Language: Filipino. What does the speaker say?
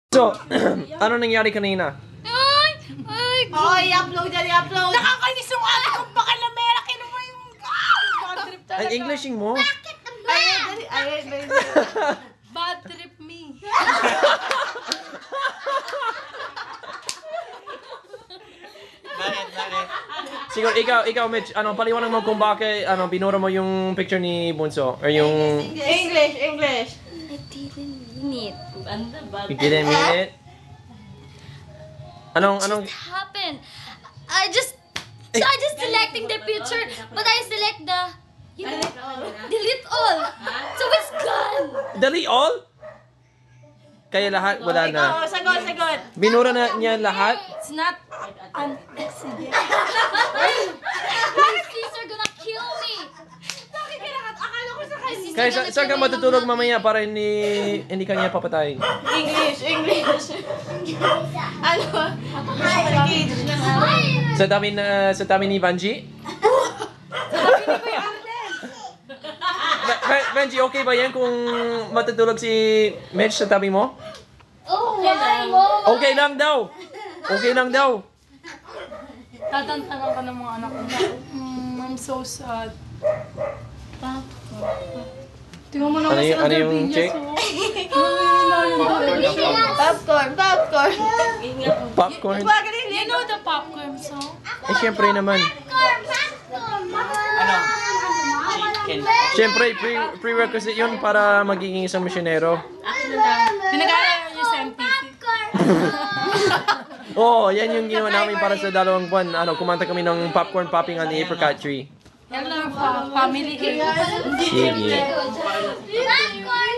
So, ano nangyari kanina? I-upload yan, i-upload. Nakakainis yung ate kong pakalamera. Kino mo yung... bad trip talaga. Ay, Englishing mo? Bad trip me. Bakit? Siguro, ikaw, Mitch, paliwanag mo kung bakit, binura mo yung picture ni Bunso, or yung... English. I didn't mean it. You didn't mean it? Anong... What happened? I just selecting the picture, but I select the delete all. So it's gone. Delete all? Kaya lahat, wala na. Oo, sagot. Binura na niya lahat? It's not an accident. My sister gonna kill me. Akala ko sa My sister Kaya gonna saan ka kill my matutulog mama. mamaya para hindi ka niya papatayin? English. Ano? Sa tabi ni Vanji? Vanji, okay ba yan kung matutulog si Mitch sa tabi mo? Oh my God. Okay lang daw. Okay lang daw. Tatantanan ka ng mga anak ko. I'm so sad. Tingnan mo naman si Ano yung chick? Popcorn. Popcorn? You know the popcorn song? Eh, syempre naman. Ano? Chicken. Syempre, prerequisite yun para magiging isang misyonero. Pinag-aaral niyo sa MTC. Oo, yan yung ginawa namin para sa 2 buwan. Kumanta kami ng popcorn popping on the apricot tree. Yan lang family game. Sige. Popcorn.